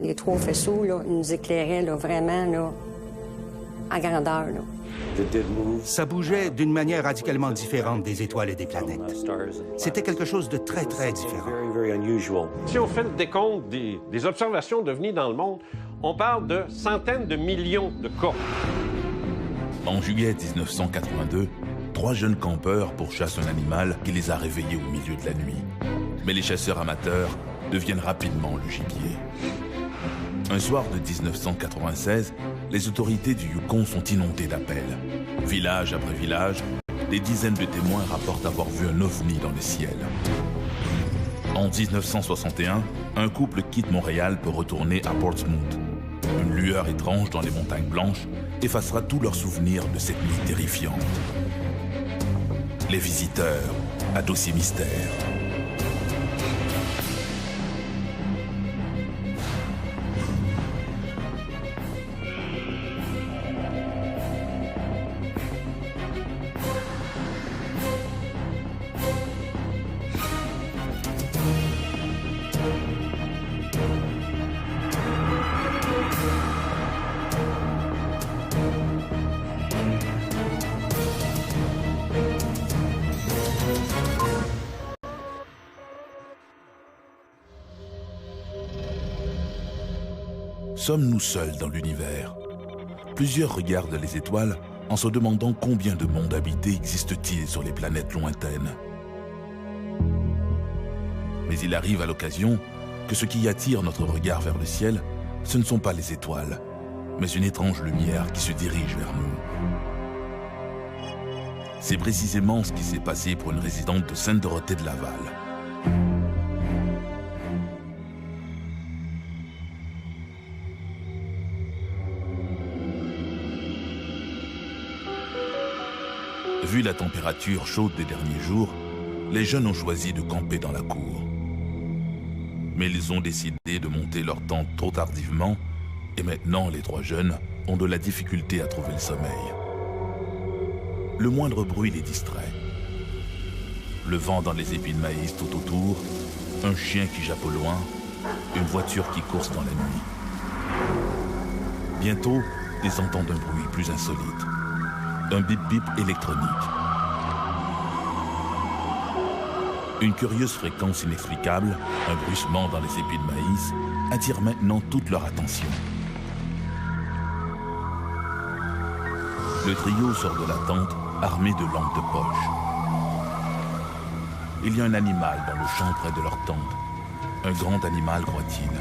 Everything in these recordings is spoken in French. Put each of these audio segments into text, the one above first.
Les trois faisceaux, là, nous éclairaient là, vraiment là, à grandeur. Là. Ça bougeait d'une manière radicalement différente des étoiles et des planètes. C'était quelque chose de très, très différent. Si on fait le décompte des observations d'OVNI dans le monde, on parle de centaines de millions de cas. En juillet 1982, 3 jeunes campeurs pourchassent un animal qui les a réveillés au milieu de la nuit. Mais les chasseurs amateurs deviennent rapidement le gibier. Un soir de 1996, les autorités du Yukon sont inondées d'appels. Village après village, des dizaines de témoins rapportent avoir vu un ovni dans le ciel. En 1961, un couple quitte Montréal pour retourner à Portsmouth. Une lueur étrange dans les montagnes blanches effacera tous leurs souvenirs de cette nuit terrifiante. Les visiteurs, à dossier mystère. Sommes-nous seuls dans l'univers? Plusieurs regardent les étoiles en se demandant combien de mondes habités existe-t-il sur les planètes lointaines. Mais il arrive à l'occasion que ce qui attire notre regard vers le ciel, ce ne sont pas les étoiles, mais une étrange lumière qui se dirige vers nous. C'est précisément ce qui s'est passé pour une résidente de Sainte-Dorothée de Laval. Vu la température chaude des derniers jours, les jeunes ont choisi de camper dans la cour. Mais ils ont décidé de monter leur tente trop tardivement et maintenant les 3 jeunes ont de la difficulté à trouver le sommeil. Le moindre bruit les distrait. Le vent dans les épis de maïs tout autour, un chien qui jappe au loin, une voiture qui course dans la nuit. Bientôt, ils entendent un bruit plus insolite. Un bip-bip électronique. Une curieuse fréquence inexplicable, un bruissement dans les épis de maïs, attire maintenant toute leur attention. Le trio sort de la tente armé de lampes de poche. Il y a un animal dans le champ près de leur tente. Un grand animal, croit-il.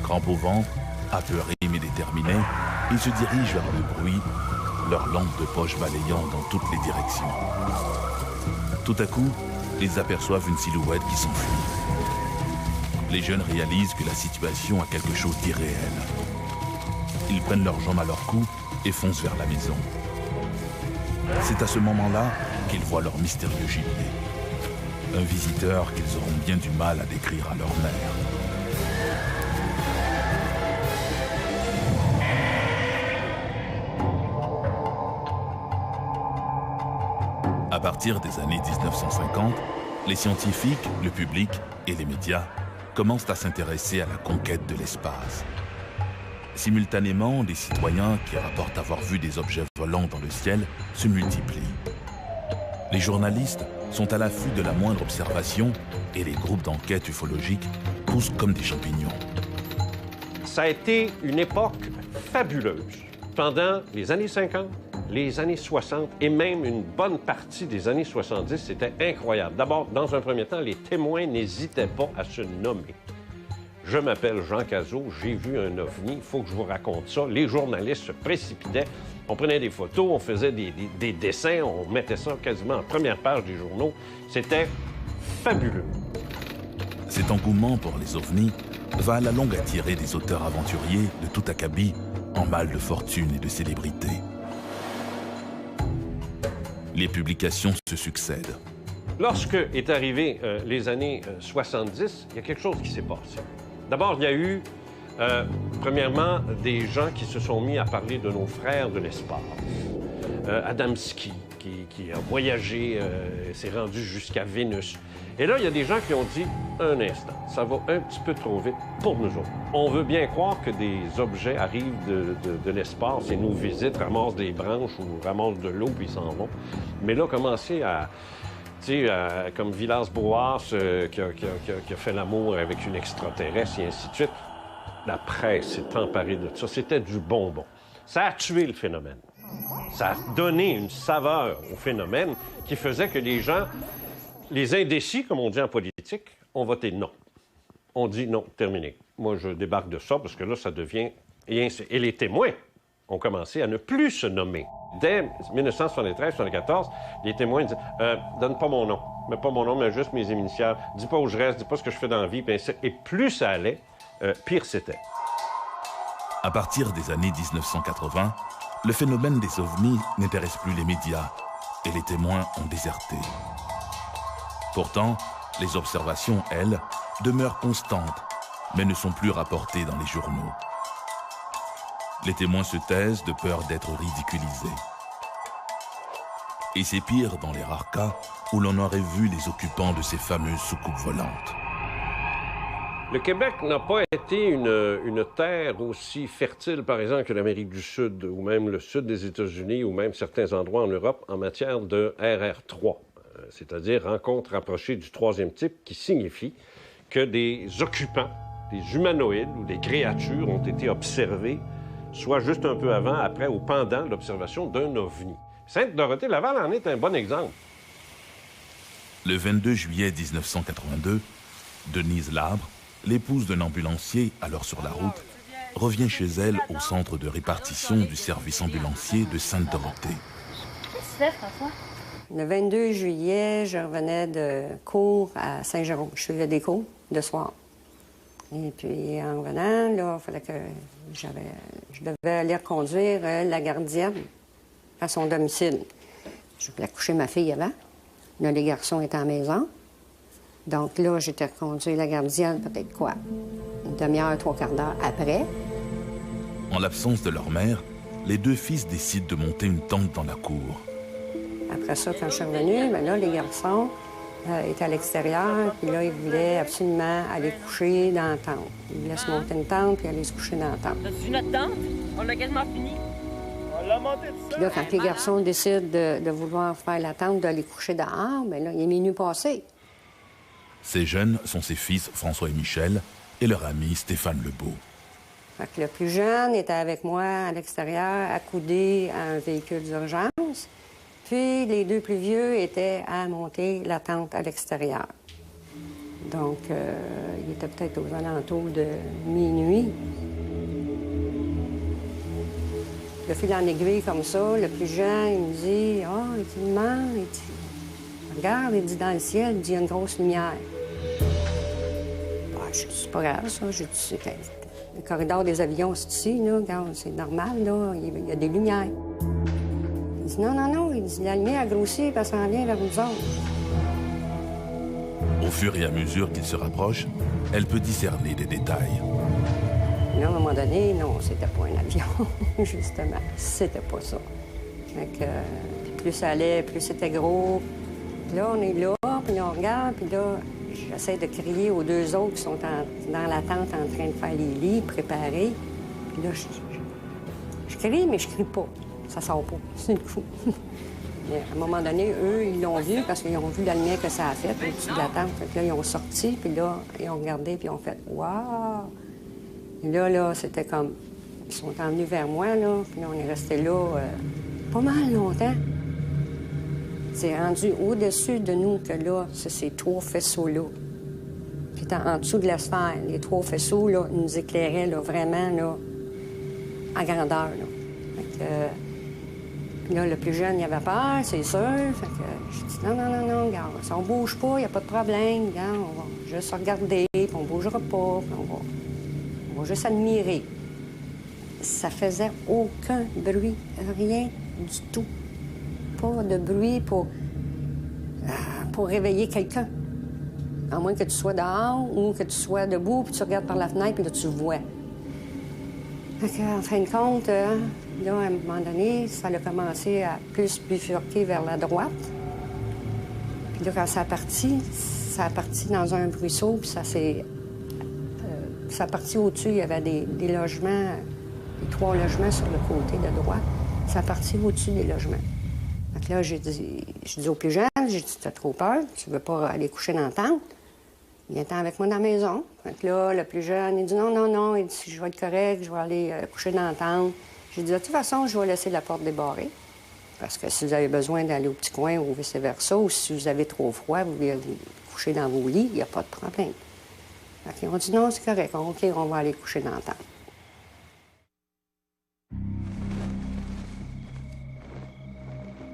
Crampe au ventre, apeuré mais déterminé, ils se dirigent vers le bruit, leurs lampes de poche balayant dans toutes les directions. Tout à coup, ils aperçoivent une silhouette qui s'enfuit. Les jeunes réalisent que la situation a quelque chose d'irréel. Ils prennent leurs jambes à leur cou et foncent vers la maison. C'est à ce moment-là qu'ils voient leur mystérieux gibier. Un visiteur qu'ils auront bien du mal à décrire à leur mère. À partir des années 1950, les scientifiques, le public et les médias commencent à s'intéresser à la conquête de l'espace. Simultanément, les citoyens qui rapportent avoir vu des objets volants dans le ciel se multiplient. Les journalistes sont à l'affût de la moindre observation et les groupes d'enquête ufologique poussent comme des champignons. Ça a été une époque fabuleuse. Pendant les années 50, les années 60 et même une bonne partie des années 70, c'était incroyable. D'abord, dans un premier temps, les témoins n'hésitaient pas à se nommer. Je m'appelle Jean Cazot, j'ai vu un ovni, il faut que je vous raconte ça. Les journalistes se précipitaient, on prenait des photos, on faisait des dessins, on mettait ça quasiment en première page des journaux. C'était fabuleux. Cet engouement pour les ovnis va à la longue attirer des auteurs aventuriers de tout acabit en mal de fortune et de célébrité. Les publications se succèdent. Lorsque est arrivé les années 70, il y a quelque chose qui s'est passé. D'abord, il y a eu, premièrement, des gens qui se sont mis à parler de nos frères de l'espace. Adamski, qui a voyagé, s'est rendu jusqu'à Vénus. Et là, il y a des gens qui ont dit, un instant, ça va un petit peu trop vite pour nous autres. On veut bien croire que des objets arrivent de l'espace et nous visitent, ramassent des branches ou ramassent de l'eau, puis ils s'en vont. Mais là, commencer à... Tu sais, comme Villas-Boas qui a fait l'amour avec une extraterrestre et ainsi de suite. La presse s'est emparée de ça. C'était du bonbon. Ça a tué le phénomène. Ça a donné une saveur au phénomène qui faisait que les gens, les indécis, comme on dit en politique, ont voté non. On dit non, terminé. Moi, je débarque de ça parce que là, ça devient... Et les témoins ont commencé à ne plus se nommer. Dès 1973-1974, les témoins disent donne pas mon nom. Mets pas mon nom, mais juste mes initiales. Dis pas où je reste, dis pas ce que je fais dans la vie. Et plus ça allait, pire c'était. À partir des années 1980, le phénomène des ovnis n'intéresse plus les médias et les témoins ont déserté. Pourtant, les observations, elles, demeurent constantes, mais ne sont plus rapportées dans les journaux. Les témoins se taisent de peur d'être ridiculisés. Et c'est pire dans les rares cas où l'on aurait vu les occupants de ces fameuses soucoupes volantes. Le Québec n'a pas été une terre aussi fertile, par exemple, que l'Amérique du Sud, ou même le sud des États-Unis, ou même certains endroits en Europe, en matière de RR3, c'est-à-dire rencontre rapprochée du troisième type, qui signifie que des occupants, des humanoïdes ou des créatures ont été observés, soit juste un peu avant, après ou pendant l'observation d'un ovni. Sainte-Dorothée-Laval en est un bon exemple. Le 22 juillet 1982, Denise Labre, l'épouse d'un ambulancier alors sur la route, revient chez elle au centre de répartition du service ambulancier de Sainte-Dorothée. Qu'est-ce que tu fais, François? Le 22 juillet, je revenais de cours à Saint-Jérôme. Je faisais des cours de soir. Et puis, en revenant, là, il fallait que je devais aller reconduire la gardienne à son domicile. Je voulais coucher ma fille avant. Là, les garçons étaient à la maison. Donc là, j'étais reconduire la gardienne, peut-être quoi, une demi-heure, trois quarts d'heure après. En l'absence de leur mère, les deux fils décident de monter une tente dans la cour. Après ça, quand je suis revenue, bien là, les garçons étaient à l'extérieur, puis là, ils voulaient absolument aller coucher dans la tente. Ils voulaient se monter une tente, puis aller se coucher dans la tente. T'as-tu notre tente? On l'a quasiment fini. On l'a monté tout ça. Puis là, quand les garçons décident de vouloir faire la tente, d'aller coucher dehors, bien là, il est minuit passé. Ces jeunes sont ses fils François et Michel et leur ami Stéphane Lebeau. Fait que le plus jeune était avec moi à l'extérieur, accoudé à un véhicule d'urgence. Puis les deux plus vieux étaient à monter la tente à l'extérieur. Donc, il était peut-être aux alentours de minuit. De fil en aiguille comme ça, le plus jeune, il me dit « Ah, il ment, il dit, regarde, il dit dans le ciel, il dit, il y a une grosse lumière. » Je dis, c'est pas grave, ça. J'ai dit, le corridor des avions, c'est ici, là. Regarde, c'est normal, là. Il y a des lumières. Il dit, non, non, non. Il dit, la lumière a grossi parce qu'elle s'en vient vers nous autres. Au fur et à mesure qu'il se rapproche, elle peut discerner des détails. Là, à un moment donné, non, c'était pas un avion, justement. C'était pas ça. Fait que, plus ça allait, plus c'était gros. Puis là, on est là, puis on regarde, puis là, j'essaie de crier aux deux autres qui sont dans la tente en train de faire les lits, préparés. Puis là, je crie, mais je crie pas. Ça sort pas. C'est le coup. Mais à un moment donné, eux, ils l'ont vu parce qu'ils ont vu la lumière que ça a fait au-dessus de la tente. Fait que là, ils ont sorti, puis là, ils ont regardé, puis ils ont fait « Wow! » Et là, c'était comme... Ils sont emmenés vers moi, là, puis là, on est resté là pas mal longtemps. C'est rendu au-dessus de nous que là, c'est ces trois faisceaux-là. Puis en dessous de la sphère, les trois faisceaux, là, nous éclairaient, là, vraiment, là, en grandeur, là. Fait que, puis là, le plus jeune, il avait peur, c'est sûr. Fait que je dis, non, non, non, non, regarde, si on bouge pas, il n'y a pas de problème, regarde, on va juste regarder, puis on bougera pas, puis on va juste admirer. Ça faisait aucun bruit, rien du tout. Pas de bruit pour réveiller quelqu'un. À moins que tu sois dehors ou que tu sois debout, puis tu regardes par la fenêtre, puis là, tu vois. Fait qu'en fin de compte, Là, à un moment donné, ça a commencé à plus bifurquer vers la droite. Puis là, quand ça a parti dans un ruisseau, puis ça a parti au-dessus. Il y avait des logements, des 3 logements sur le côté de droite. Ça a parti au-dessus des logements. Donc là, j'ai dit aux plus jeunes, j'ai dit, t'as trop peur, tu veux pas aller coucher dans la tente? Viens-t'en avec moi dans la maison. Donc là, le plus jeune, il dit, non, il dit, je vais être correct, je vais aller coucher dans la tente. J'ai dit, de toute façon, je vais laisser la porte débarrée. Parce que si vous avez besoin d'aller au petit coin ou vice-versa, ou si vous avez trop froid, vous voulez aller coucher dans vos lits, il n'y a pas de problème. Donc, ils ont dit, non, c'est correct, OK, on va aller coucher dans la tente.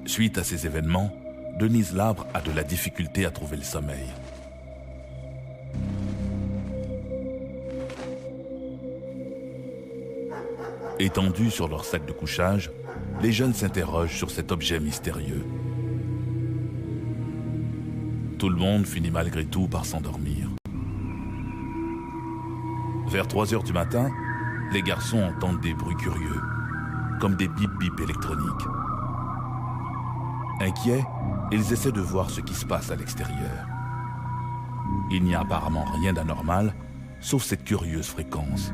Suite à ces événements, Denise Labre a de la difficulté à trouver le sommeil. Étendus sur leur sac de couchage, les jeunes s'interrogent sur cet objet mystérieux. Tout le monde finit malgré tout par s'endormir. Vers 3 heures du matin, les garçons entendent des bruits curieux, comme des bip-bip électroniques. Inquiets, ils essaient de voir ce qui se passe à l'extérieur. Il n'y a apparemment rien d'anormal, sauf cette curieuse fréquence.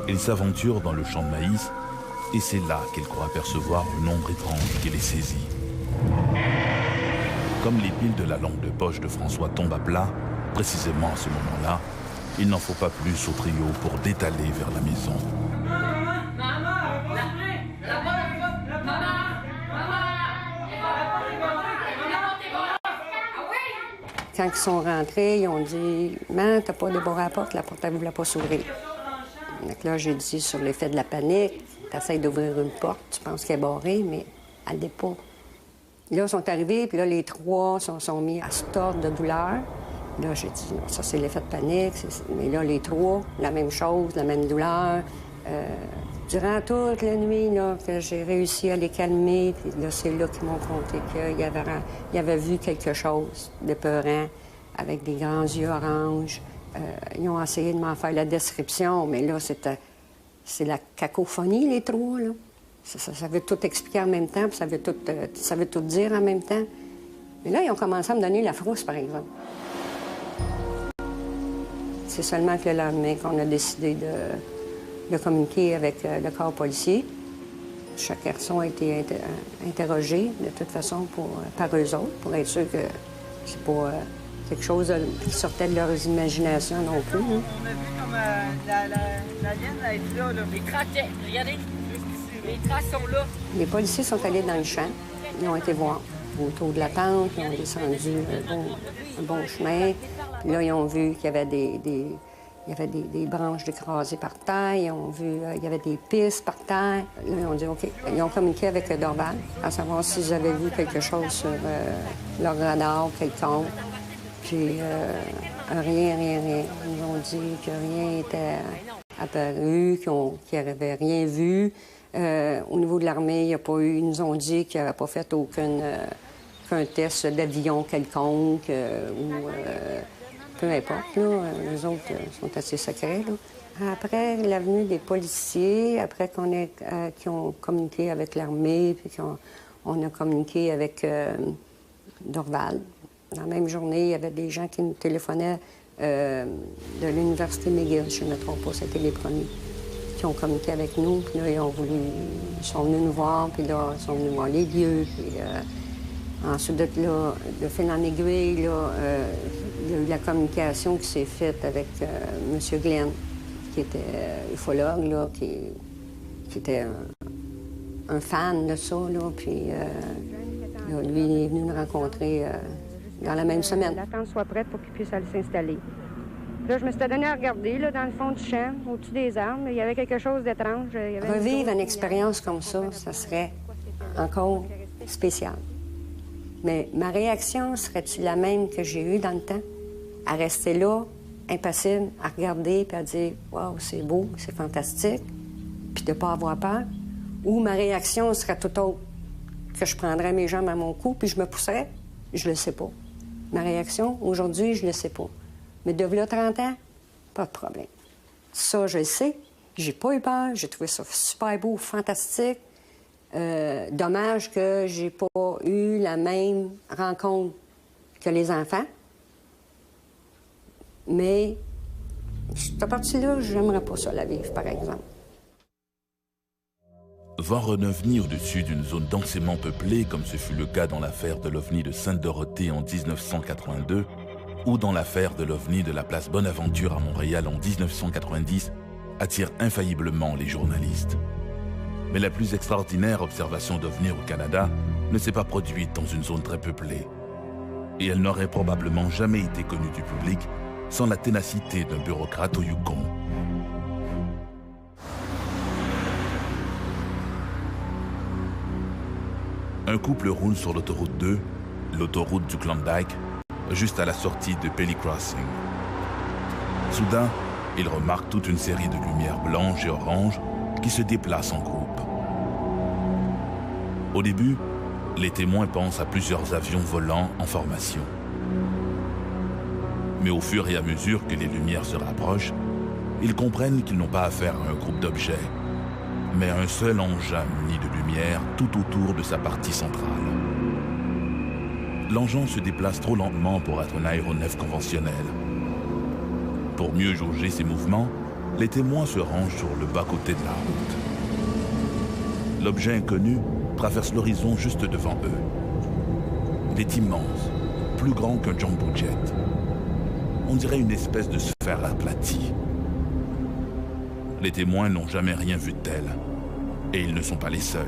Ils s'aventurent dans le champ de maïs et c'est là qu'ils croient apercevoir une ombre étrange qui les saisit. Comme les piles de la lampe de poche de François tombent à plat, précisément à ce moment-là, il n'en faut pas plus au trio pour détaler vers la maison. Quand ils sont rentrés, ils ont dit « Maman, t'as pas débarré la porte elle ne voulait pas s'ouvrir. » Donc là, j'ai dit, sur l'effet de la panique, t'essayes d'ouvrir une porte, tu penses qu'elle est barrée, mais elle n'est pas. Là, ils sont arrivés, puis là, les 3 sont mis à se tordre de douleur. Là, j'ai dit, non, ça, c'est l'effet de panique. Mais là, les 3, la même chose, la même douleur. Durant toute la nuit, là, que j'ai réussi à les calmer, puis là, c'est là qu'ils m'ont conté qu'ils avaient vu quelque chose d'épeurant, avec des grands yeux oranges. Ils ont essayé de m'en faire la description, mais là, c'est la cacophonie, les 3, là. Ça veut tout expliquer en même temps, puis ça veut tout dire en même temps. Mais là, ils ont commencé à me donner la frousse, par exemple. C'est seulement que le lendemain qu'on a décidé de communiquer avec le corps policier. Chaque garçon a été interrogé, de toute façon, par eux autres, pour être sûr que c'est pas quelque chose qui sortait de leurs imaginations non plus. Hein. On a vu comme la liane être là. Les traces, regardez, les traces sont là. Les policiers sont allés dans le champ. Ils ont été voir autour de la tente. Ils ont descendu un bon chemin. Puis là, ils ont vu qu'il y avait des branches écrasées par terre. Ils ont vu qu'il y avait des pistes par terre. Là, ils ont dit OK. Ils ont communiqué avec Dorval à savoir s'ils avaient vu quelque chose sur leur radar quelconque. Puis rien. Ils nous ont dit que rien n'était apparu, qu'ils n'avaient rien vu. Au niveau de l'armée, il n'y a pas eu. Ils nous ont dit qu'ils n'avaient pas fait aucun test d'avion quelconque ou peu importe. Là, les autres sont assez secrets. Là. Après la venue des policiers, après qu'ils ont communiqué avec l'armée, puis qu'on a communiqué avec Dorval. Dans la même journée, il y avait des gens qui nous téléphonaient de l'Université McGill, je ne me trompe pas, c'était les premiers, qui ont communiqué avec nous. Puis là, ils sont venus nous voir, puis là, ils sont venus voir les lieux. Puis ensuite de là, de fil en aiguille, là, il y a eu la communication qui s'est faite avec M. Glenn, qui était ufologue, là, qui était un fan de ça, là, puis là, lui, il est venu nous rencontrer dans la même semaine. L'attente soit prête pour qu'il puisse aller s'installer. Là, je me suis donné à regarder, là, dans le fond du champ, au-dessus des arbres. Il y avait quelque chose d'étrange. Revivre une expérience comme ça serait encore spécial. Mais ma réaction serait-tu la même que j'ai eue dans le temps? À rester là, impassible, à regarder, puis à dire « Wow, c'est beau, c'est fantastique », puis de ne pas avoir peur? Ou ma réaction serait tout autre, que je prendrais mes jambes à mon cou, puis je me pousserais? Je le sais pas. Ma réaction, aujourd'hui, je le sais pas. Mais de là 30 ans, pas de problème. Ça, je le sais. J'ai pas eu peur. J'ai trouvé ça super beau, fantastique. Dommage que j'ai pas eu la même rencontre que les enfants. Mais cette partie-là, j'aimerais pas ça la vivre, par exemple. Voir un ovni au-dessus d'une zone densément peuplée, comme ce fut le cas dans l'affaire de l'ovni de Sainte-Dorothée en 1982, ou dans l'affaire de l'ovni de la place Bonaventure à Montréal en 1990, attire infailliblement les journalistes. Mais la plus extraordinaire observation d'ovni au Canada ne s'est pas produite dans une zone très peuplée. Et elle n'aurait probablement jamais été connue du public sans la ténacité d'un bureaucrate au Yukon. Un couple roule sur l'autoroute 2, l'autoroute du Klondike, juste à la sortie de Pelly Crossing. Soudain, ils remarquent toute une série de lumières blanches et oranges qui se déplacent en groupe. Au début, les témoins pensent à plusieurs avions volants en formation. Mais au fur et à mesure que les lumières se rapprochent, ils comprennent qu'ils n'ont pas affaire à un groupe d'objets, mais à un seul engin muni de lumière tout autour de sa partie centrale. L'engin se déplace trop lentement pour être un aéronef conventionnel. Pour mieux jauger ses mouvements, les témoins se rangent sur le bas-côté de la route. L'objet inconnu traverse l'horizon juste devant eux. Il est immense, plus grand qu'un jumbo jet. On dirait une espèce de sphère aplatie. Les témoins n'ont jamais rien vu de tel, et ils ne sont pas les seuls.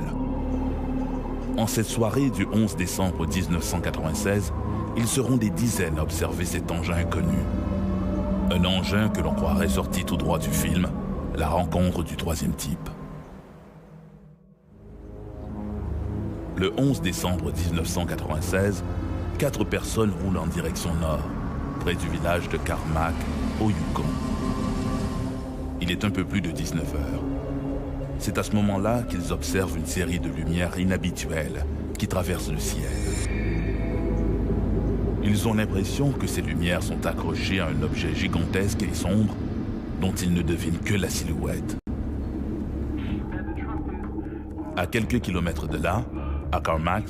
En cette soirée du 11 décembre 1996, ils seront des dizaines à observer cet engin inconnu. Un engin que l'on croirait sorti tout droit du film, La rencontre du troisième type. Le 11 décembre 1996, 4 personnes roulent en direction nord, près du village de Carmack, au Yukon. Il est un peu plus de 19 heures. C'est à ce moment-là qu'ils observent une série de lumières inhabituelles qui traversent le ciel. Ils ont l'impression que ces lumières sont accrochées à un objet gigantesque et sombre dont ils ne devinent que la silhouette. À quelques kilomètres de là, à Carmack,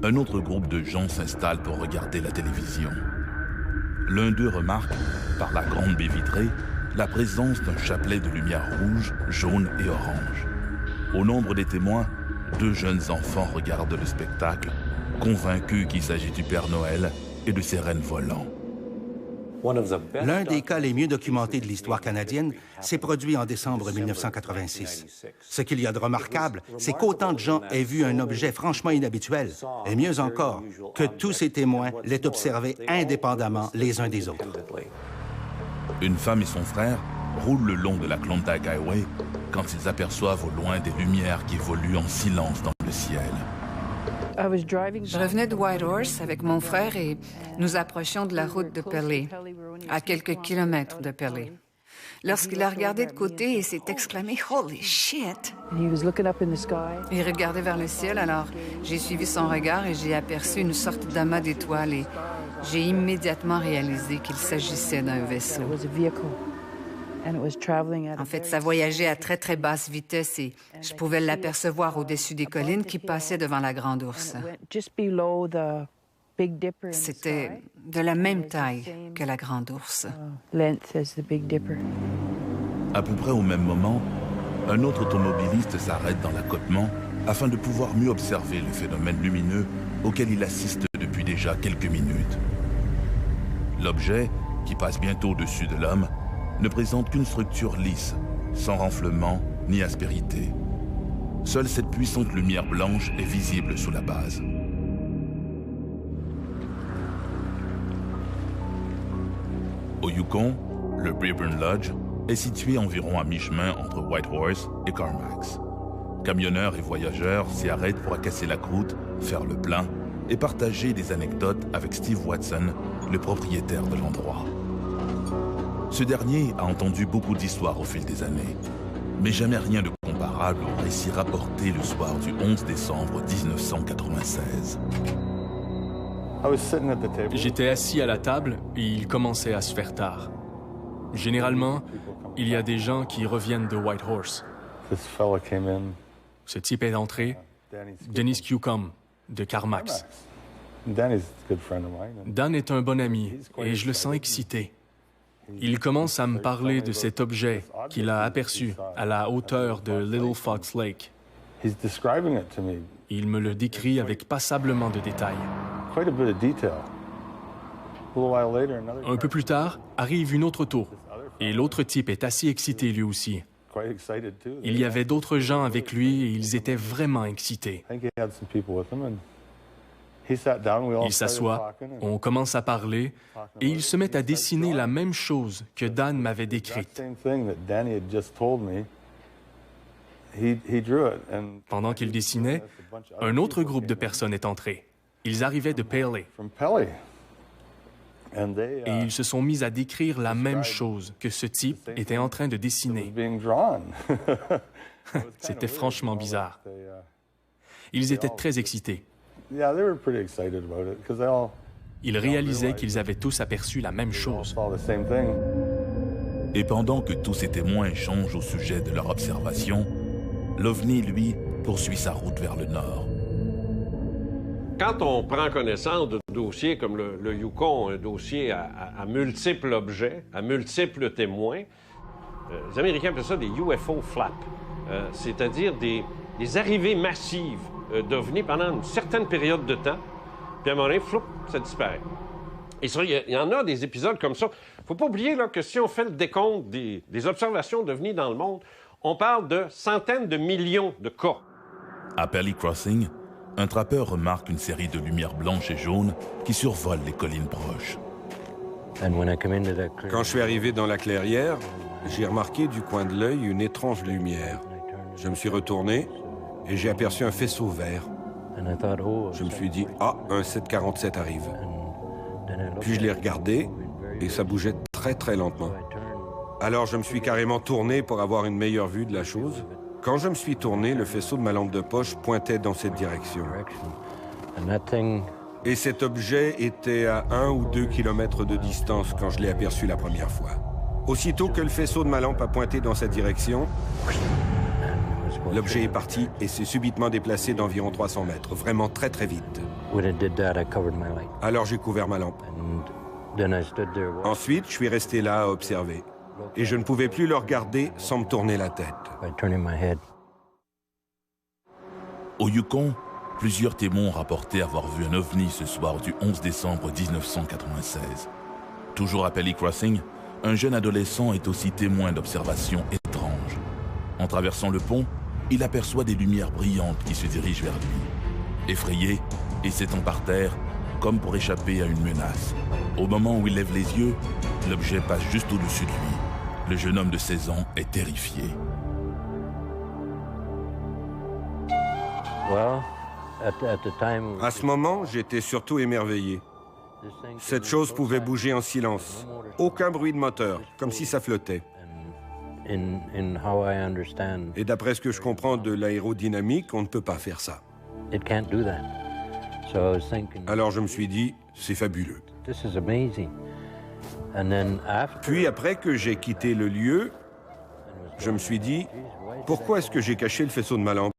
un autre groupe de gens s'installe pour regarder la télévision. L'un d'eux remarque, par la grande baie vitrée, la présence d'un chapelet de lumière rouge, jaune et orange. Au nombre des témoins, 2 jeunes enfants regardent le spectacle, convaincus qu'il s'agit du Père Noël et de ses rennes volants. L'un des cas les mieux documentés de l'histoire canadienne s'est produit en décembre 1986. Ce qu'il y a de remarquable, c'est qu'autant de gens aient vu un objet franchement inhabituel, et mieux encore, que tous ces témoins l'aient observé indépendamment les uns des autres. Une femme et son frère roulent le long de la Klondike Highway quand ils aperçoivent au loin des lumières qui évoluent en silence dans le ciel. Je revenais de Whitehorse avec mon frère et nous approchions de la route de Pelly, à quelques kilomètres de Pelly. Lorsqu'il a regardé de côté et s'est exclamé « Holy shit !» Il regardait vers le ciel, alors j'ai suivi son regard et j'ai aperçu une sorte d'amas d'étoiles et j'ai immédiatement réalisé qu'il s'agissait d'un vaisseau. En fait, ça voyageait à très, très basse vitesse et je pouvais l'apercevoir au-dessus des collines qui passaient devant la Grande Ourse. C'était de la même taille que la Grande Ourse. À peu près au même moment, un autre automobiliste s'arrête dans l'accotement afin de pouvoir mieux observer le phénomène lumineux auquel il assiste depuis déjà quelques minutes. L'objet, qui passe bientôt au-dessus de l'homme, ne présente qu'une structure lisse, sans renflement ni aspérité. Seule cette puissante lumière blanche est visible sous la base. Au Yukon, le Braeburn Lodge est situé environ à mi-chemin entre Whitehorse et Carmack. Camionneurs et voyageurs s'y arrêtent pour casser la croûte, faire le plein et partager des anecdotes avec Steve Watson, le propriétaire de l'endroit. Ce dernier a entendu beaucoup d'histoires au fil des années, mais jamais rien de comparable au récit rapporté le soir du 11 décembre 1996. J'étais assis à la table et il commençait à se faire tard. Généralement, il y a des gens qui reviennent de Whitehorse. Ce type est entré, Dennis Newcomb, de Carmax. Dan est un bon ami et je le sens excité. Il commence à me parler de cet objet qu'il a aperçu à la hauteur de Little Fox Lake. Il me le décrit avec passablement de détails. Un peu plus tard, arrive une autre auto, et l'autre type est assez excité lui aussi. Il y avait d'autres gens avec lui et ils étaient vraiment excités. Il s'assoit, on commence à parler, et il se met à dessiner la même chose que Dan m'avait décrite. Pendant qu'il dessinait, un autre groupe de personnes est entré. Ils arrivaient de Paley. Et ils se sont mis à décrire la même chose que ce type était en train de dessiner. C'était franchement bizarre. Ils étaient très excités. Ils réalisaient qu'ils avaient tous aperçu la même chose. Et pendant que tous ces témoins échangent au sujet de leur observation, l'OVNI, lui, poursuit sa route vers le nord. Quand on prend connaissance de dossiers comme le Yukon, un dossier à multiples objets, à multiples témoins, les Américains appellent ça des UFO flaps, c'est-à-dire des arrivées massives d'OVNI pendant une certaine période de temps, puis à un moment donné, floup, ça disparaît. Et ça, il y en a des épisodes comme ça. Il ne faut pas oublier là, que si on fait le décompte des observations d'OVNI dans le monde, on parle de centaines de millions de cas. À Pelly Crossing, un trappeur remarque une série de lumières blanches et jaunes qui survolent les collines proches. Quand je suis arrivé dans la clairière, j'ai remarqué du coin de l'œil une étrange lumière. Je me suis retourné et j'ai aperçu un faisceau vert. Je me suis dit, ah, un 747 arrive. Puis je l'ai regardé et ça bougeait très très lentement. Alors je me suis carrément tourné pour avoir une meilleure vue de la chose. Quand je me suis tourné, le faisceau de ma lampe de poche pointait dans cette direction. Et cet objet était à 1 ou 2 kilomètres de distance quand je l'ai aperçu la première fois. Aussitôt que le faisceau de ma lampe a pointé dans cette direction, l'objet est parti et s'est subitement déplacé d'environ 300 mètres, vraiment très très vite. Alors j'ai couvert ma lampe. Ensuite, je suis resté là à observer. Et je ne pouvais plus le regarder sans me tourner la tête. Au Yukon, plusieurs témoins ont rapporté avoir vu un OVNI ce soir du 11 décembre 1996. Toujours à Pelly Crossing, un jeune adolescent est aussi témoin d'observations étranges. En traversant le pont, il aperçoit des lumières brillantes qui se dirigent vers lui. Effrayé et s'étend par terre, comme pour échapper à une menace. Au moment où il lève les yeux, l'objet passe juste au-dessus de lui. Le jeune homme de 16 ans est terrifié. À ce moment, j'étais surtout émerveillé. Cette chose pouvait bouger en silence. Aucun bruit de moteur, comme si ça flottait. Et d'après ce que je comprends de l'aérodynamique, on ne peut pas faire ça. Alors je me suis dit, c'est fabuleux. Puis après que j'ai quitté le lieu, je me suis dit, pourquoi est-ce que j'ai caché le faisceau de ma lampe?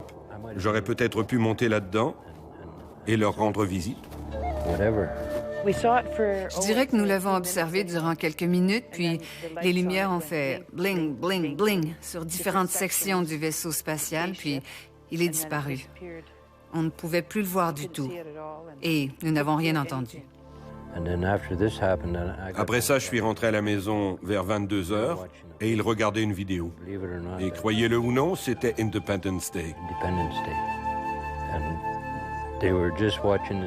J'aurais peut-être pu monter là-dedans et leur rendre visite. Je dirais que nous l'avons observé durant quelques minutes, puis les lumières ont fait bling, bling, bling sur différentes sections du vaisseau spatial, puis il est disparu. On ne pouvait plus le voir du tout. Et nous n'avons rien entendu. Après ça, je suis rentré à la maison vers 22 h et ils regardaient une vidéo. Et croyez-le ou non, c'était Independence Day.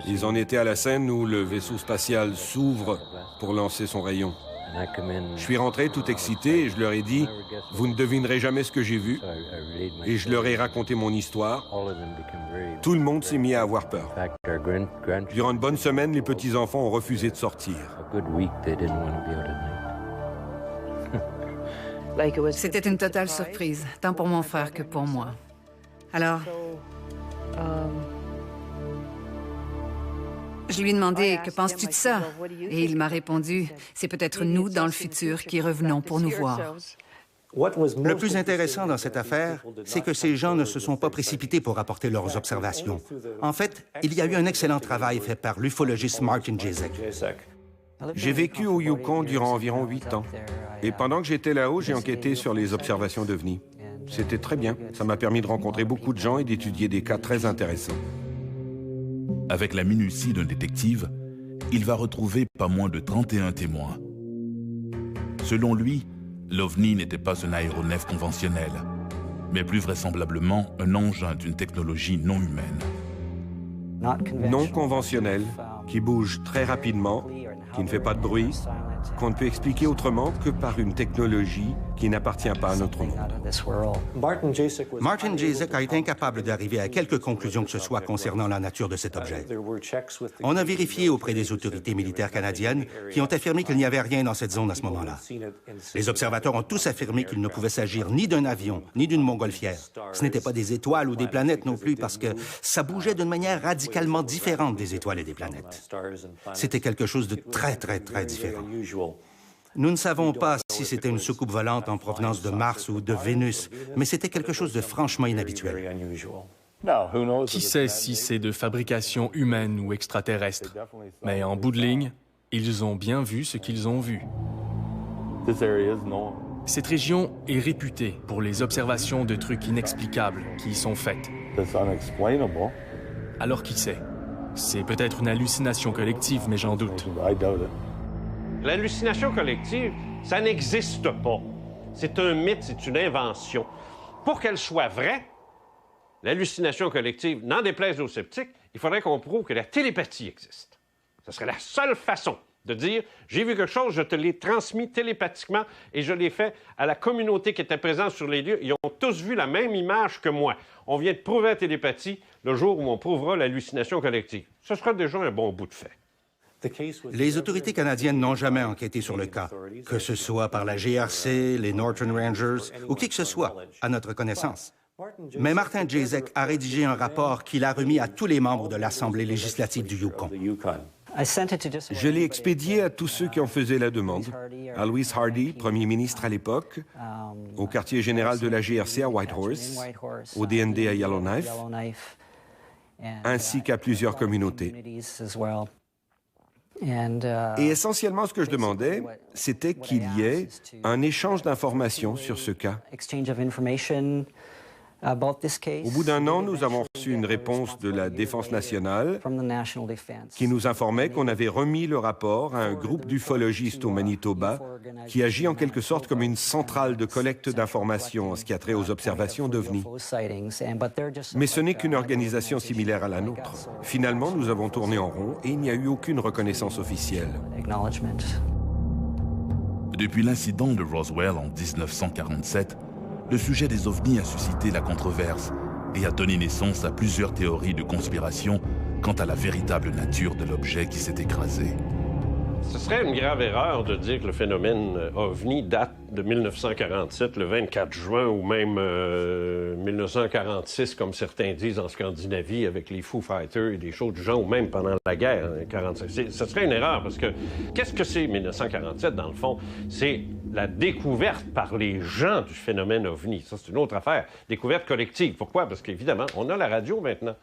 Ils en étaient à la scène où le vaisseau spatial s'ouvre pour lancer son rayon. Je suis rentré tout excité et je leur ai dit « Vous ne devinerez jamais ce que j'ai vu ». Et je leur ai raconté mon histoire. Tout le monde s'est mis à avoir peur. Durant une bonne semaine, les petits-enfants ont refusé de sortir. C'était une totale surprise, tant pour mon frère que pour moi. Alors, Je lui ai demandé « Que penses-tu de ça? » Et il m'a répondu « C'est peut-être nous, dans le futur, qui revenons pour nous voir. » Le plus intéressant dans cette affaire, c'est que ces gens ne se sont pas précipités pour rapporter leurs observations. En fait, il y a eu un excellent travail fait par l'ufologiste Martin Jezik. J'ai vécu au Yukon durant environ 8 ans. Et pendant que j'étais là-haut, j'ai enquêté sur les observations d'OVNI. C'était très bien. Ça m'a permis de rencontrer beaucoup de gens et d'étudier des cas très intéressants. Avec la minutie d'un détective, il va retrouver pas moins de 31 témoins. Selon lui, l'OVNI n'était pas un aéronef conventionnel, mais plus vraisemblablement un engin d'une technologie non humaine. Non conventionnel, qui bouge très rapidement, qui ne fait pas de bruit, qu'on ne peut expliquer autrement que par une technologie qui n'appartient pas à notre monde. Martin Jezik a été incapable d'arriver à quelque conclusion que ce soit concernant la nature de cet objet. On a vérifié auprès des autorités militaires canadiennes qui ont affirmé qu'il n'y avait rien dans cette zone à ce moment-là. Les observateurs ont tous affirmé qu'il ne pouvait s'agir ni d'un avion, ni d'une montgolfière. Ce n'étaient pas des étoiles ou des planètes non plus parce que ça bougeait d'une manière radicalement différente des étoiles et des planètes. C'était quelque chose de très, très, très différent. Nous ne savons pas si c'était une soucoupe volante en provenance de Mars ou de Vénus, mais c'était quelque chose de franchement inhabituel. Qui sait si c'est de fabrication humaine ou extraterrestre? Mais en bout de ligne, ils ont bien vu ce qu'ils ont vu. Cette région est réputée pour les observations de trucs inexplicables qui y sont faites. Alors qui sait? C'est peut-être une hallucination collective, mais j'en doute. L'hallucination collective, ça n'existe pas. C'est un mythe, c'est une invention. Pour qu'elle soit vraie, l'hallucination collective, n'en déplaise aux sceptiques, il faudrait qu'on prouve que la télépathie existe. Ce serait la seule façon de dire « J'ai vu quelque chose, je te l'ai transmis télépathiquement et je l'ai fait à la communauté qui était présente sur les lieux. Ils ont tous vu la même image que moi. On vient de prouver la télépathie le jour où on prouvera l'hallucination collective. » Ce sera déjà un bon bout de fait. Les autorités canadiennes n'ont jamais enquêté sur le cas, que ce soit par la GRC, les Northern Rangers ou qui que ce soit, à notre connaissance. Mais Martin Jezik a rédigé un rapport qu'il a remis à tous les membres de l'Assemblée législative du Yukon. Je l'ai expédié à tous ceux qui en faisaient la demande, à Louis Hardy, premier ministre à l'époque, au quartier général de la GRC à Whitehorse, au DND à Yellowknife, ainsi qu'à plusieurs communautés. Et essentiellement, ce que je demandais, c'était qu'il y ait un échange d'informations sur ce cas. Au bout d'un an, nous avons reçu une réponse de la Défense nationale qui nous informait qu'on avait remis le rapport à un groupe d'ufologistes au Manitoba qui agit en quelque sorte comme une centrale de collecte d'informations en ce qui a trait aux observations d'OVNI. Mais ce n'est qu'une organisation similaire à la nôtre. Finalement, nous avons tourné en rond et il n'y a eu aucune reconnaissance officielle. Depuis l'incident de Roswell en 1947, le sujet des ovnis a suscité la controverse et a donné naissance à plusieurs théories de conspiration quant à la véritable nature de l'objet qui s'est écrasé. Ce serait une grave erreur de dire que le phénomène OVNI date de 1947, le 24 juin, ou même 1946, comme certains disent en Scandinavie, avec les Foo Fighters et des choses du genre, ou même pendant la guerre, 1945. Ce serait une erreur, parce que qu'est-ce que c'est 1947, dans le fond? C'est la découverte par les gens du phénomène OVNI. Ça, c'est une autre affaire. Découverte collective. Pourquoi? Parce qu'évidemment, on a la radio maintenant.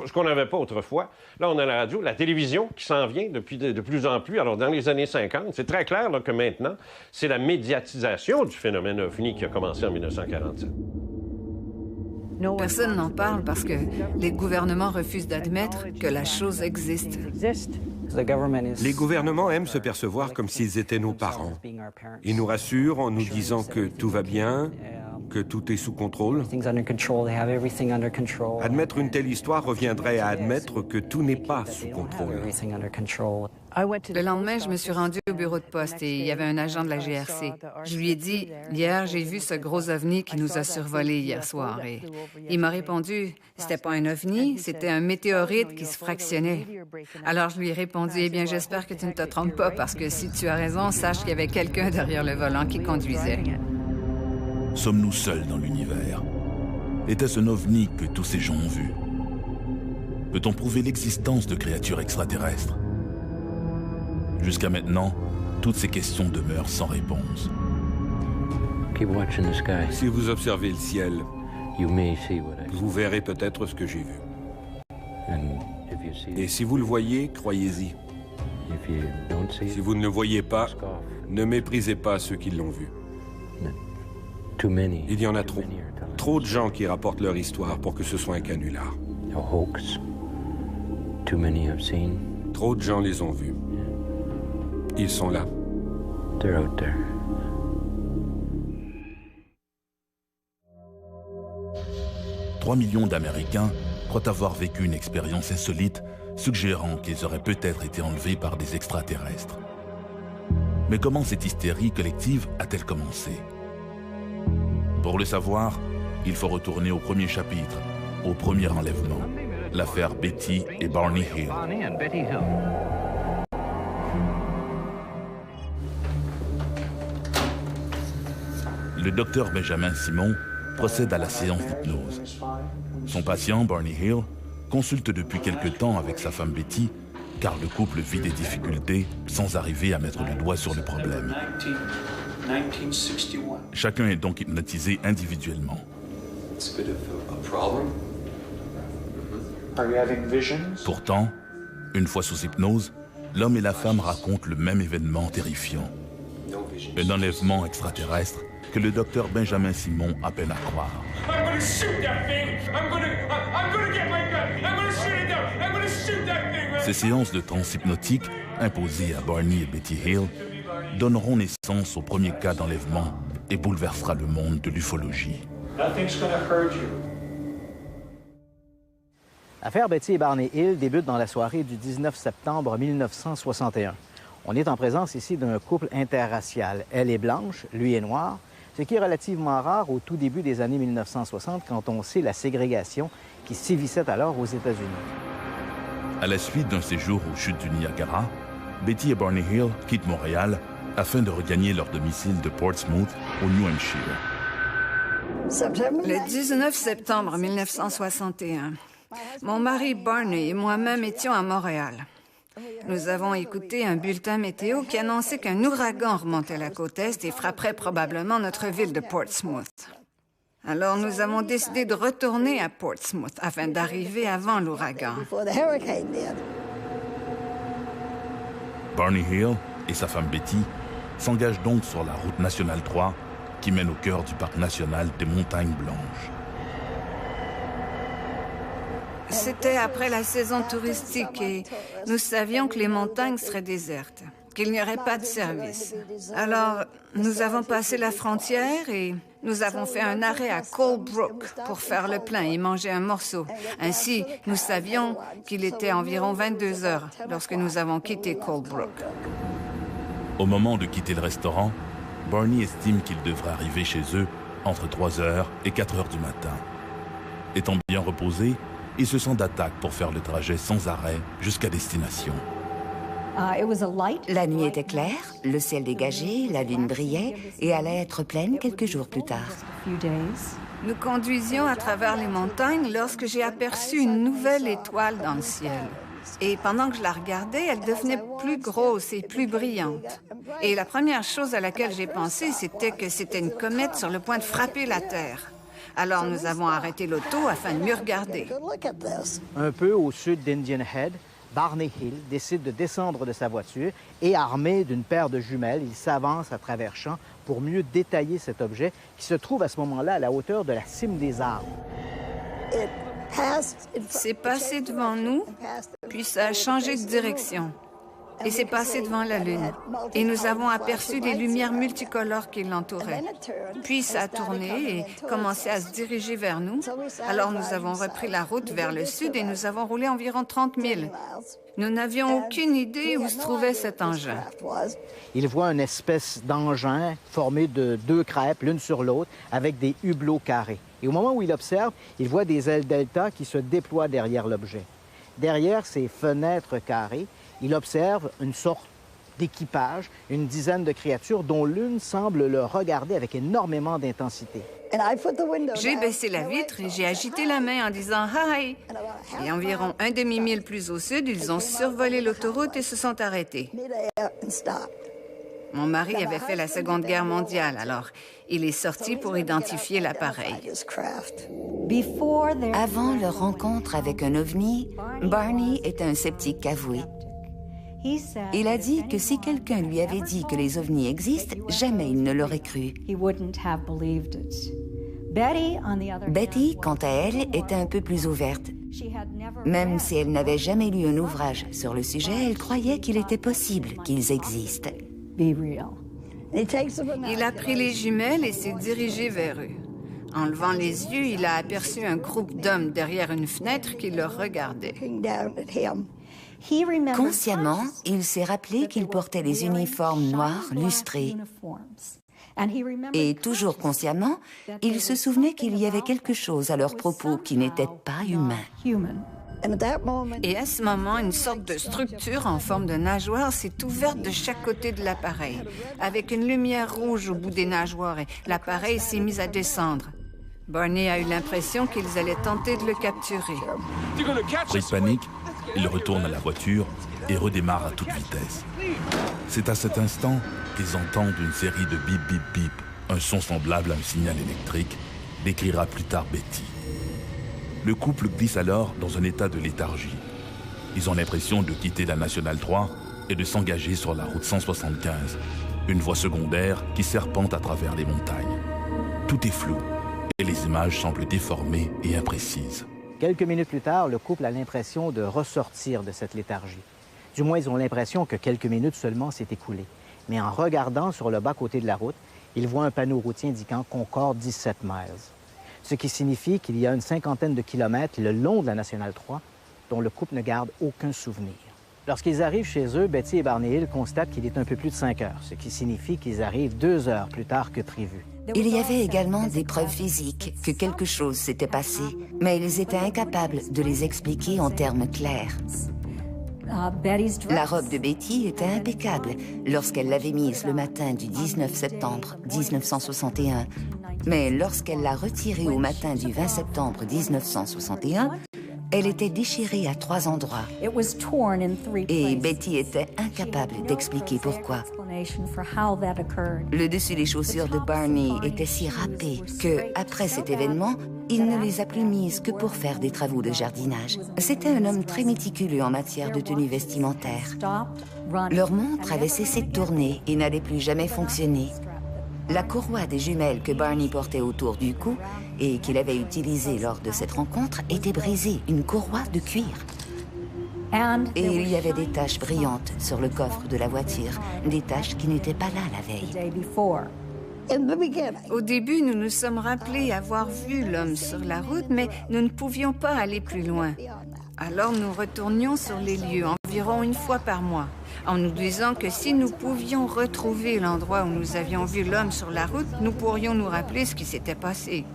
Ce qu'on n'avait pas autrefois. Là, on a la radio, la télévision qui s'en vient depuis de plus en plus. Alors, dans les années 50, c'est très clair là, que maintenant, c'est la médiatisation du phénomène OVNI qui a commencé en 1947. Personne n'en parle parce que les gouvernements refusent d'admettre que la chose existe. Les gouvernements aiment se percevoir comme s'ils étaient nos parents. Ils nous rassurent en nous disant que tout va bien, que tout est sous contrôle. Admettre une telle histoire reviendrait à admettre que tout n'est pas sous contrôle. Le lendemain, je me suis rendue au bureau de poste et il y avait un agent de la GRC. Je lui ai dit, hier, j'ai vu ce gros ovni qui nous a survolé hier soir. Et il m'a répondu, c'était pas un ovni, c'était un météorite qui se fractionnait. Alors je lui ai répondu, eh bien, j'espère que tu ne te trompes pas parce que si tu as raison, sache qu'il y avait quelqu'un derrière le volant qui conduisait. Sommes-nous seuls dans l'univers? Était-ce un ovni que tous ces gens ont vu? peut-on prouver l'existence de créatures extraterrestres? Jusqu'à maintenant, toutes ces questions demeurent sans réponse. Si vous observez le ciel, vous verrez peut-être ce que j'ai vu. Et si vous le voyez, croyez-y. Si vous ne le voyez pas, ne méprisez pas ceux qui l'ont vu. Il y en a trop. Trop de gens qui rapportent leur histoire pour que ce soit un canular. Trop de gens les ont vus. Ils sont là. 3 millions d'Américains croient avoir vécu une expérience insolite, suggérant qu'ils auraient peut-être été enlevés par des extraterrestres. Mais comment cette hystérie collective a-t-elle commencé? Pour le savoir, il faut retourner au premier chapitre, au premier enlèvement, l'affaire Betty et Barney Hill. Le docteur Benjamin Simon procède à la séance d'hypnose. Son patient, Barney Hill, consulte depuis quelque temps avec sa femme Betty, car le couple vit des difficultés sans arriver à mettre le doigt sur le problème. Chacun est donc hypnotisé individuellement. Pourtant, une fois sous hypnose, l'homme et la femme racontent le même événement terrifiant. Un enlèvement extraterrestre que le docteur Benjamin Simon a peine à croire. Ces séances de transe hypnotique, imposées à Barney et Betty Hill, donneront naissance au premier cas d'enlèvement et bouleversera le monde de l'ufologie. L'affaire Betty et Barney Hill débute dans la soirée du 19 septembre 1961. On est en présence ici d'un couple interracial. Elle est blanche, lui est noir, ce qui est relativement rare au tout début des années 1960 quand on sait la ségrégation qui sévissait alors aux États-Unis. À la suite d'un séjour aux chutes du Niagara, Betty et Barney Hill quittent Montréal afin de regagner leur domicile de Portsmouth, au New Hampshire. Le 19 septembre 1961, mon mari Barney et moi-même étions à Montréal. Nous avons écouté un bulletin météo qui annonçait qu'un ouragan remontait la côte Est et frapperait probablement notre ville de Portsmouth. Alors nous avons décidé de retourner à Portsmouth afin d'arriver avant l'ouragan. Barney Hill et sa femme Betty s'engagent donc sur la route nationale 3 qui mène au cœur du parc national des Montagnes Blanches. C'était après la saison touristique et nous savions que les montagnes seraient désertes, qu'il n'y aurait pas de service. Alors, nous avons passé la frontière et nous avons fait un arrêt à Colebrook pour faire le plein et manger un morceau. Ainsi, nous savions qu'il était environ 22 heures lorsque nous avons quitté Colebrook. Au moment de quitter le restaurant, Barney estime qu'il devrait arriver chez eux entre 3 heures et 4 heures du matin. Étant bien reposé, il se sent d'attaque pour faire le trajet sans arrêt jusqu'à destination. La nuit était claire, le ciel dégagé, la lune brillait et allait être pleine quelques jours plus tard. Nous conduisions à travers les montagnes lorsque j'ai aperçu une nouvelle étoile dans le ciel. Et pendant que je la regardais, elle devenait plus grosse et plus brillante. Et la première chose à laquelle j'ai pensé, c'était que c'était une comète sur le point de frapper la Terre. Alors nous avons arrêté l'auto afin de mieux regarder. Un peu au sud d'Indian Head, Barney Hill décide de descendre de sa voiture et, armé d'une paire de jumelles, il s'avance à travers champs pour mieux détailler cet objet qui se trouve à ce moment-là à la hauteur de la cime des arbres. C'est passé devant nous, puis ça a changé de direction. Et c'est passé devant la Lune. Et nous avons aperçu des lumières multicolores qui l'entouraient. Puis ça a tourné et commencé à se diriger vers nous. Alors nous avons repris la route vers le sud et nous avons roulé environ 30 000. Nous n'avions aucune idée où se trouvait cet engin. Il voit une espèce d'engin formé de 2 crêpes, l'une sur l'autre, avec des hublots carrés. Et au moment où il observe, il voit des ailes delta qui se déploient derrière l'objet. Derrière ces fenêtres carrées, il observe une sorte d'équipage, une dizaine de créatures dont l'une semble le regarder avec énormément d'intensité. J'ai baissé la vitre et j'ai agité la main en disant « Hi ». Et environ un demi-mille plus au sud, ils ont survolé l'autoroute et se sont arrêtés. Mon mari avait fait la Seconde Guerre mondiale, alors il est sorti pour identifier l'appareil. Avant leur rencontre avec un ovni, Barney était un sceptique avoué. Il a dit que si quelqu'un lui avait dit que les ovnis existent, jamais il ne l'aurait cru. Betty, quant à elle, était un peu plus ouverte. Même si elle n'avait jamais lu un ouvrage sur le sujet, elle croyait qu'il était possible qu'ils existent. Il a pris les jumelles et s'est dirigé vers eux. En levant les yeux, il a aperçu un groupe d'hommes derrière une fenêtre qui le regardait. Consciemment, il s'est rappelé qu'il portait des uniformes noirs lustrés. Et toujours consciemment, il se souvenait qu'il y avait quelque chose à leur propos qui n'était pas humain. Et à ce moment, une sorte de structure en forme de nageoire s'est ouverte de chaque côté de l'appareil, avec une lumière rouge au bout des nageoires, et l'appareil s'est mis à descendre. Barney a eu l'impression qu'ils allaient tenter de le capturer. Pris de panique, il retourne à la voiture et redémarre à toute vitesse. C'est à cet instant qu'ils entendent une série de bip bip bip, un son semblable à un signal électrique, décrira plus tard Betty. Le couple glisse alors dans un état de léthargie. Ils ont l'impression de quitter la Nationale 3 et de s'engager sur la route 175, une voie secondaire qui serpente à travers les montagnes. Tout est flou et les images semblent déformées et imprécises. Quelques minutes plus tard, le couple a l'impression de ressortir de cette léthargie. Du moins, ils ont l'impression que quelques minutes seulement s'est écoulé. Mais en regardant sur le bas-côté de la route, ils voient un panneau routier indiquant Concorde 17 miles. Ce qui signifie qu'il y a une cinquantaine de kilomètres le long de la Nationale 3 dont le couple ne garde aucun souvenir. Lorsqu'ils arrivent chez eux, Betty et Barney Hill constatent qu'il est un peu plus de 5 heures, ce qui signifie qu'ils arrivent 2 heures plus tard que prévu. Il y avait également des preuves physiques que quelque chose s'était passé, mais ils étaient incapables de les expliquer en termes clairs. La robe de Betty était impeccable lorsqu'elle l'avait mise le matin du 19 septembre 1961. Mais lorsqu'elle l'a retirée au matin du 20 septembre 1961, elle était déchirée à 3 endroits. Et Betty était incapable d'expliquer pourquoi. Le dessus des chaussures de Barney était si râpé que, après cet événement, il ne les a plus mises que pour faire des travaux de jardinage. C'était un homme très méticuleux en matière de tenue vestimentaire. Leur montre avait cessé de tourner et n'allait plus jamais fonctionner. La courroie des jumelles que Barney portait autour du cou et qu'il avait utilisée lors de cette rencontre était brisée, une courroie de cuir. Et il y avait des taches brillantes sur le coffre de la voiture, des taches qui n'étaient pas là la veille. Au début, nous nous sommes rappelés avoir vu l'homme sur la route, mais nous ne pouvions pas aller plus loin. Alors nous retournions sur les lieux environ une fois par mois, en nous disant que si nous pouvions retrouver l'endroit où nous avions vu l'homme sur la route, nous pourrions nous rappeler ce qui s'était passé.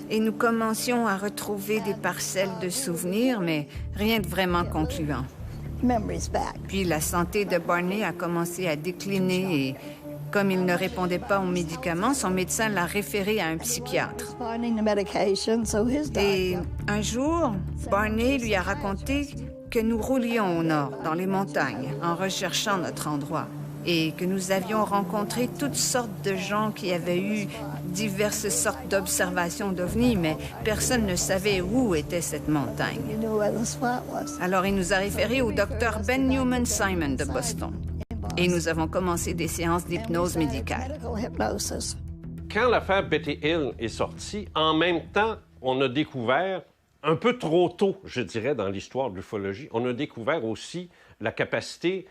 Et nous commencions à retrouver des parcelles de souvenirs, mais rien de vraiment concluant. Puis la santé de Barney a commencé à décliner et, comme il ne répondait pas aux médicaments, son médecin l'a référé à un psychiatre. Et un jour, Barney lui a raconté que nous roulions au nord, dans les montagnes, en recherchant notre endroit, et que nous avions rencontré toutes sortes de gens qui avaient eu diverses sortes d'observations d'ovnis, mais personne ne savait où était cette montagne. Alors il nous a référés au docteur Ben Newman Simon de Boston. Et nous avons commencé des séances d'hypnose médicale. Quand l'affaire Betty Hill est sortie, en même temps, on a découvert, un peu trop tôt, je dirais, dans l'histoire de l'ufologie, on a découvert aussi la capacité,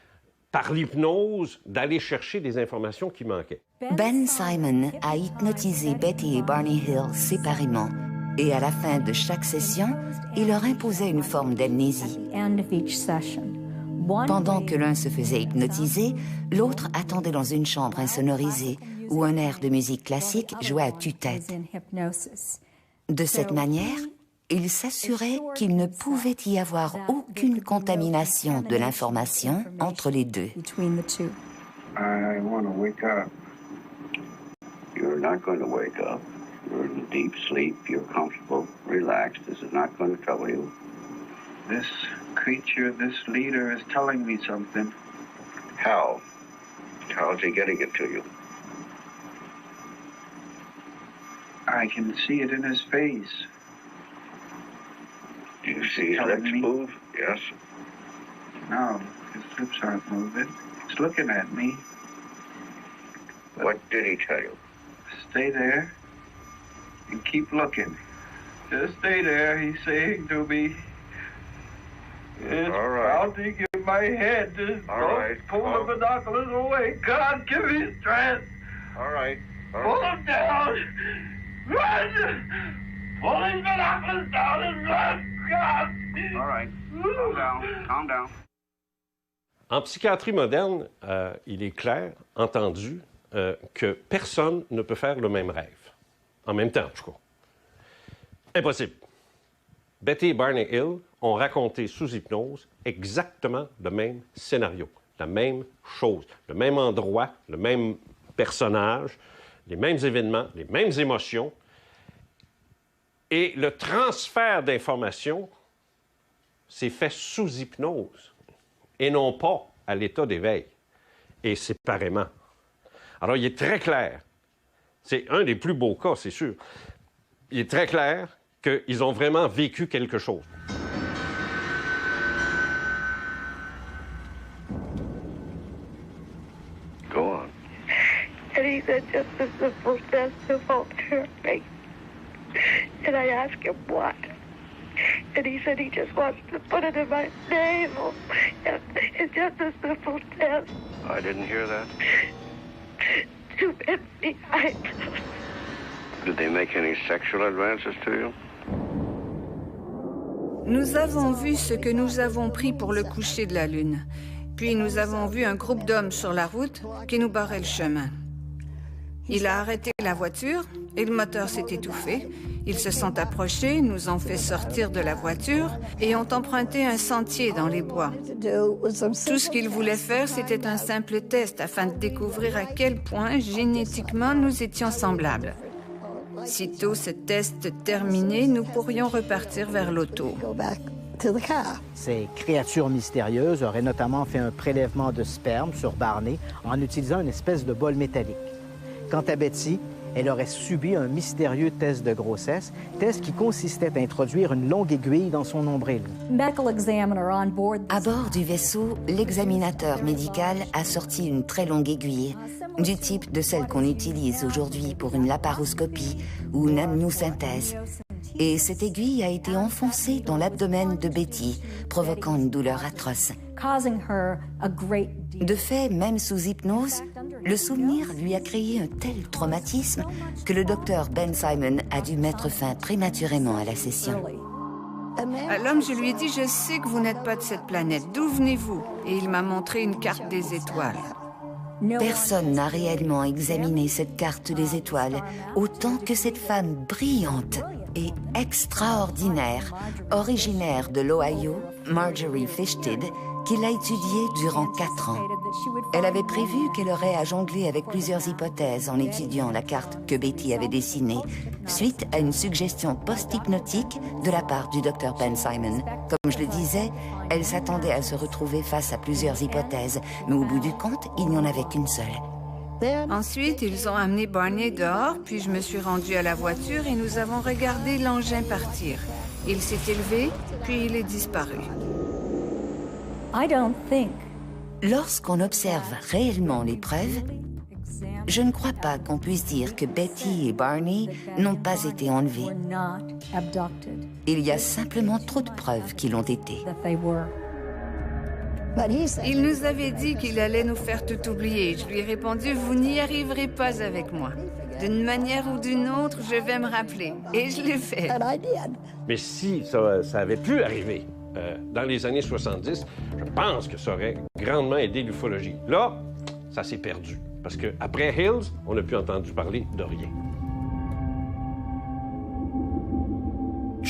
par l'hypnose, d'aller chercher des informations qui manquaient. Ben Simon a hypnotisé Betty et Barney Hill séparément. Et à la fin de chaque session, il leur imposait une forme d'amnésie. Pendant que l'un se faisait hypnotiser, l'autre attendait dans une chambre insonorisée où un air de musique classique jouait à tue-tête. De cette manière, il s'assurait qu'il ne pouvait y avoir aucune contamination de l'information entre les deux. I want to wake up. You're not going to wake up. You're in deep sleep. You're comfortable, relaxed. This is not going to trouble you. This creature, this leader is telling me something. How? How's he getting it to you? I can see it in his face. Do you see his lips move? Yes. No, his lips aren't moving. He's looking at me. What did he tell you? Stay there and keep looking. Just stay there, he's saying to me. It's pounding in my head. Just pull the binoculars away. God, give me strength. All right. Pull them down. Run! Pull these binoculars down and run! God! All right. Calm down. Calm down. En psychiatrie moderne, il est clair, entendu, que personne ne peut faire le même rêve. En même temps, en tout cas. Impossible. Betty et Barney Hill ont raconté sous hypnose exactement le même scénario, la même chose, le même endroit, le même personnage, les mêmes événements, les mêmes émotions. Et le transfert d'informations s'est fait sous hypnose et non pas à l'état d'éveil, et séparément. Alors, il est très clair, c'est un des plus beaux cas, c'est sûr, il est très clair qu'ils ont vraiment vécu quelque chose. Go on. And he said just a simple test to vulture me. And I asked him what. And he said he just wants to put it in my navel. And it's just a simple test. I didn't hear that. To fit behind. Did they make any sexual advances to you? Nous avons vu ce que nous avons pris pour le coucher de la Lune. Puis nous avons vu un groupe d'hommes sur la route qui nous barrait le chemin. Il a arrêté la voiture et le moteur s'est étouffé. Ils se sont approchés, nous ont fait sortir de la voiture et ont emprunté un sentier dans les bois. Tout ce qu'ils voulaient faire, c'était un simple test afin de découvrir à quel point génétiquement nous étions semblables. Sitôt ce test terminé, nous pourrions repartir vers l'auto. Ces créatures mystérieuses auraient notamment fait un prélèvement de sperme sur Barney en utilisant une espèce de bol métallique. Quant à Betty, elle aurait subi un mystérieux test de grossesse, test qui consistait à introduire une longue aiguille dans son nombril. À bord du vaisseau, l'examinateur médical a sorti une très longue aiguille, du type de celle qu'on utilise aujourd'hui pour une laparoscopie ou une amniosynthèse. Et cette aiguille a été enfoncée dans l'abdomen de Betty, provoquant une douleur atroce. De fait, même sous hypnose, le souvenir lui a créé un tel traumatisme que le docteur Ben Simon a dû mettre fin prématurément à la session. À l'homme, je lui ai dit « Je sais que vous n'êtes pas de cette planète. D'où venez-vous » Et il m'a montré une carte des étoiles. Personne n'a réellement examiné cette carte des étoiles autant que cette femme brillante et extraordinaire, originaire de l'Ohio, Marjorie Fishted, qui l'a étudiée durant 4 ans. Elle avait prévu qu'elle aurait à jongler avec plusieurs hypothèses en étudiant la carte que Betty avait dessinée, suite à une suggestion post-hypnotique de la part du Dr Ben Simon. Comme je le disais, elle s'attendait à se retrouver face à plusieurs hypothèses, mais au bout du compte, il n'y en avait qu'une seule. Ensuite, ils ont amené Barney dehors, puis je me suis rendue à la voiture et nous avons regardé l'engin partir. Il s'est élevé, puis il est disparu. Lorsqu'on observe réellement les preuves, je ne crois pas qu'on puisse dire que Betty et Barney n'ont pas été enlevés. Il y a simplement trop de preuves qu'ils l'ont été. Il nous avait dit qu'il allait nous faire tout oublier. Je lui ai répondu « Vous n'y arriverez pas avec moi. D'une manière ou d'une autre, je vais me rappeler. » Et je l'ai fait. Mais si ça avait pu arriver dans les années 70, je pense que ça aurait grandement aidé l'ufologie. Là, ça s'est perdu. Parce qu'après Hills, on n'a plus entendu parler de rien.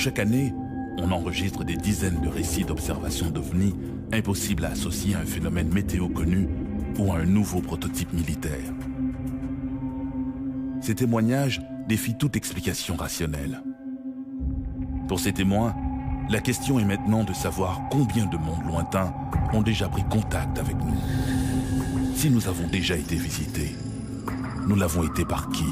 chaque année, on enregistre des dizaines de récits d'observations d'OVNI impossibles à associer à un phénomène météo connu ou à un nouveau prototype militaire. Ces témoignages défient toute explication rationnelle. Pour ces témoins, la question est maintenant de savoir combien de mondes lointains ont déjà pris contact avec nous. Si nous avons déjà été visités, nous l'avons été par qui ?